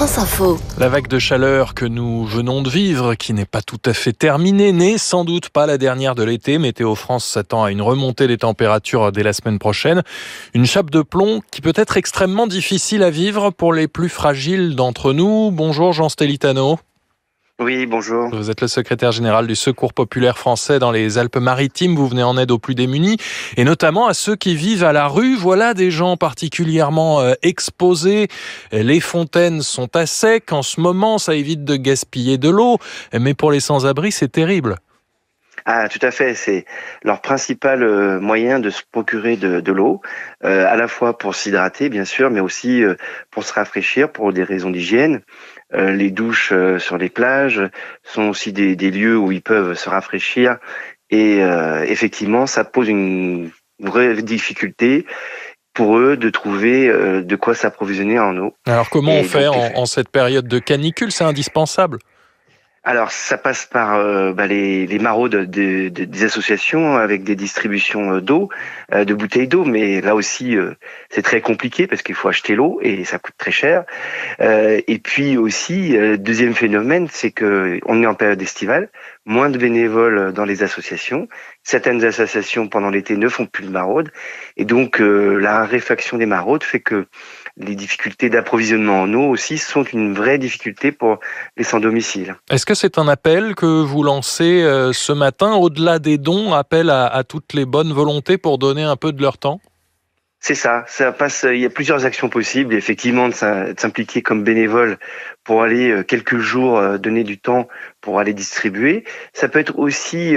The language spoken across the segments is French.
France Info. La vague de chaleur que nous venons de vivre, qui n'est pas tout à fait terminée, n'est sans doute pas la dernière de l'été. Météo France s'attend à une remontée des températures dès la semaine prochaine. Une chape de plomb qui peut être extrêmement difficile à vivre pour les plus fragiles d'entre nous. Bonjour Jean Stellitano. Oui, bonjour. Vous êtes le secrétaire général du Secours populaire français dans les Alpes-Maritimes. Vous venez en aide aux plus démunis et notamment à ceux qui vivent à la rue. Voilà des gens particulièrement exposés. Les fontaines sont à sec en ce moment, ça évite de gaspiller de l'eau. Mais pour les sans-abri, c'est terrible. Ah, tout à fait. C'est leur principal moyen de se procurer de l'eau, à la fois pour s'hydrater, bien sûr, mais aussi pour se rafraîchir, pour des raisons d'hygiène. Les douches sur les plages sont aussi des lieux où ils peuvent se rafraîchir. Et effectivement, ça pose une vraie difficulté pour eux de trouver de quoi s'approvisionner en eau. Alors comment on fait en cette période de canicule? C'est indispensable. Alors, ça passe par les maraudes des associations avec des distributions d'eau, de bouteilles d'eau, mais là aussi, c'est très compliqué parce qu'il faut acheter l'eau et ça coûte très cher. Et puis aussi, deuxième phénomène, c'est que on est en période estivale, moins de bénévoles dans les associations. Certaines associations, pendant l'été, ne font plus de maraudes. Et donc, la raréfaction des maraudes fait que les difficultés d'approvisionnement en eau aussi sont une vraie difficulté pour les sans-domicile. Est-ce que c'est un appel que vous lancez ce matin, au-delà des dons, appel à toutes les bonnes volontés pour donner un peu de leur temps ? C'est ça passe. Il y a plusieurs actions possibles. Effectivement, de s'impliquer comme bénévole pour aller quelques jours donner du temps pour aller distribuer. Ça peut être aussi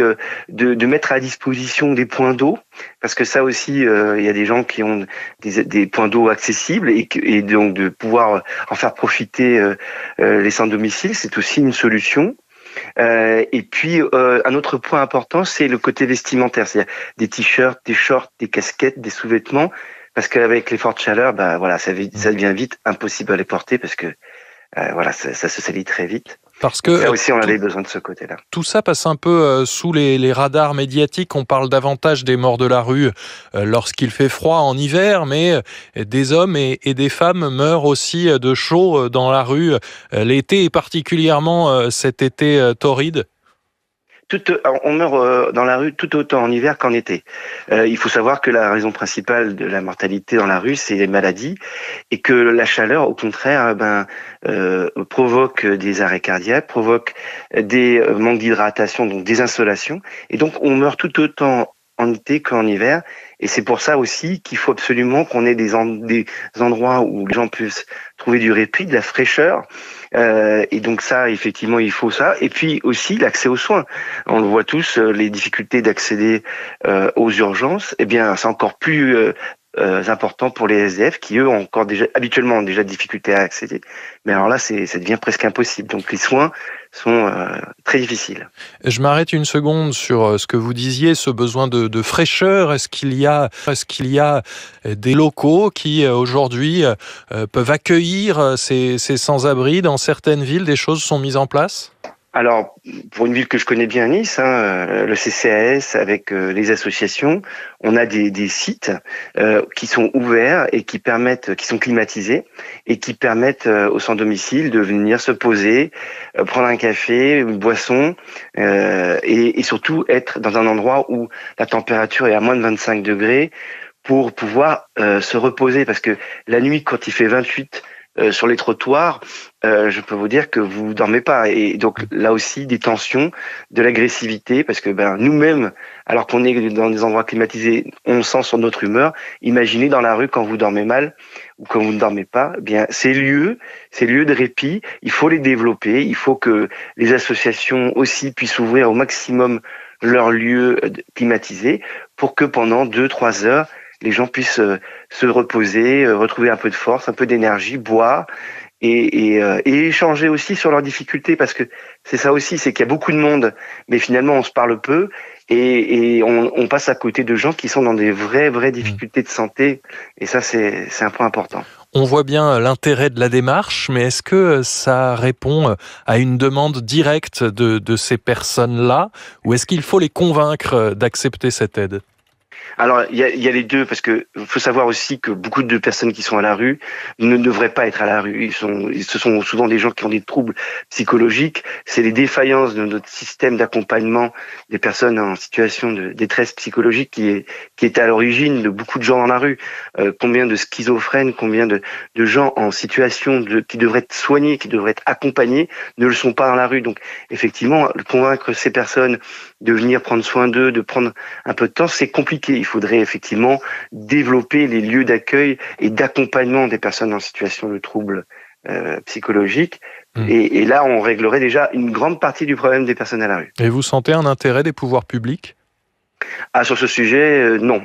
de mettre à disposition des points d'eau, parce que ça aussi, il y a des gens qui ont des points d'eau accessibles et donc de pouvoir en faire profiter les sans-domicile, c'est aussi une solution. Et puis un autre point important, c'est le côté vestimentaire, c'est-à-dire des t-shirts, des shorts, des casquettes, des sous-vêtements, parce qu'avec les fortes chaleurs, ça devient vite impossible à les porter parce que ça se salit très vite. Parce que ça aussi, on avait besoin de ce côté-là. Tout ça passe un peu sous les radars médiatiques. On parle davantage des morts de la rue lorsqu'il fait froid en hiver, mais des hommes et des femmes meurent aussi de chaud dans la rue l'été, et particulièrement cet été torride. On meurt dans la rue tout autant en hiver qu'en été. Il faut savoir que la raison principale de la mortalité dans la rue, c'est les maladies, et que la chaleur, au contraire, provoque des arrêts cardiaques, provoque des manques d'hydratation, donc des insolations, et donc on meurt tout autant en été qu'en hiver. Et c'est pour ça aussi qu'il faut absolument qu'on ait des endroits où les gens puissent trouver du répit, de la fraîcheur. Et donc ça, effectivement, il faut ça. Et puis aussi l'accès aux soins. On le voit tous, les difficultés d'accéder aux urgences. Eh bien, c'est encore plus important pour les SDF qui, eux, ont habituellement déjà de difficultés à accéder. Mais alors là, ça devient presque impossible. Donc les soins sont très difficiles. Je m'arrête une seconde sur ce que vous disiez, ce besoin de fraîcheur. Est-ce qu'il y a des locaux qui aujourd'hui peuvent accueillir ces sans-abri dans certaines villes? Des choses sont mises en place? Alors, pour une ville que je connais bien, Nice, le CCAS avec les associations, on a des sites qui sont ouverts et qui sont climatisés et qui permettent aux sans-domicile de venir se poser, prendre un café, une boisson et surtout être dans un endroit où la température est à moins de 25 degrés pour pouvoir se reposer, parce que la nuit, quand il fait 28 sur les trottoirs, je peux vous dire que vous dormez pas. Et donc là aussi, des tensions, de l'agressivité, parce que nous-mêmes, alors qu'on est dans des endroits climatisés, on sent sur notre humeur. Imaginez dans la rue quand vous dormez mal ou quand vous ne dormez pas. Eh bien, ces lieux de répit, il faut les développer. Il faut que les associations aussi puissent ouvrir au maximum leurs lieux climatisés pour que pendant 2-3 heures, les gens puissent se reposer, retrouver un peu de force, un peu d'énergie, boire et échanger aussi sur leurs difficultés, parce que c'est ça aussi, c'est qu'il y a beaucoup de monde, mais finalement on se parle peu et on passe à côté de gens qui sont dans des vraies difficultés de santé, et ça c'est un point important. On voit bien l'intérêt de la démarche, mais est-ce que ça répond à une demande directe de ces personnes-là, ou est-ce qu'il faut les convaincre d'accepter cette aide ? Alors, il y a les deux, parce que faut savoir aussi que beaucoup de personnes qui sont à la rue ne devraient pas être à la rue. Ce sont souvent des gens qui ont des troubles psychologiques. C'est les défaillances de notre système d'accompagnement des personnes en situation de détresse psychologique qui est à l'origine de beaucoup de gens dans la rue. Combien de schizophrènes, combien de gens en situation qui devraient être soignés, qui devraient être accompagnés, ne le sont pas dans la rue. Donc, effectivement, convaincre ces personnes de venir prendre soin d'eux, de prendre un peu de temps, c'est compliqué. Il faudrait effectivement développer les lieux d'accueil et d'accompagnement des personnes en situation de troubles psychologiques. Et là, on réglerait déjà une grande partie du problème des personnes à la rue. Et vous sentez un intérêt des pouvoirs publics ? Sur ce sujet, non.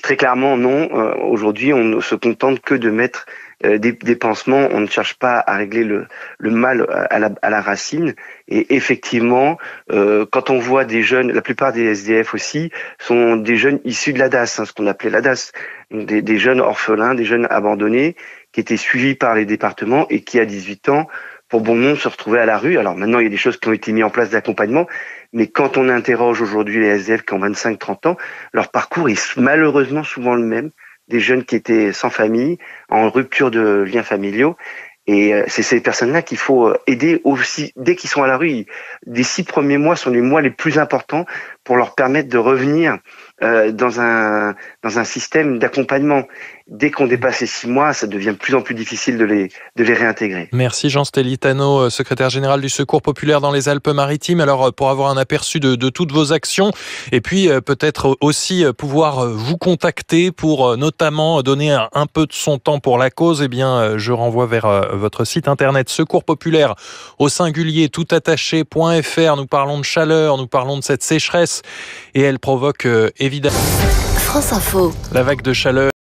Très clairement, non. Aujourd'hui, on ne se contente que de mettre des pansements. On ne cherche pas à régler le mal à la racine. Et effectivement, quand on voit des jeunes, la plupart des SDF aussi, sont des jeunes issus de l'ADAS, ce qu'on appelait l'ADAS. Des jeunes orphelins, des jeunes abandonnés, qui étaient suivis par les départements et qui, à 18 ans, pour bon nombre, se retrouvaient à la rue. Alors maintenant, il y a des choses qui ont été mises en place d'accompagnement, mais quand on interroge aujourd'hui les SDF qui ont 25-30 ans, leur parcours est malheureusement souvent le même. Des jeunes qui étaient sans famille, en rupture de liens familiaux. Et c'est ces personnes-là qu'il faut aider aussi dès qu'ils sont à la rue. Les 6 premiers mois sont les mois les plus importants pour leur permettre de revenir dans un système d'accompagnement. Dès qu'on dépasse les 6 mois, ça devient de plus en plus difficile de les réintégrer. Merci Jean Stellitano, secrétaire général du Secours populaire dans les Alpes-Maritimes. Alors, pour avoir un aperçu de toutes vos actions, et puis peut-être aussi pouvoir vous contacter pour notamment donner un peu de son temps pour la cause, eh bien, je renvoie vers votre site internet Secours populaire au singulier toutattaché.fr. Nous parlons de chaleur, nous parlons de cette sécheresse, et elle provoque évidemment France Info. la vague de chaleur.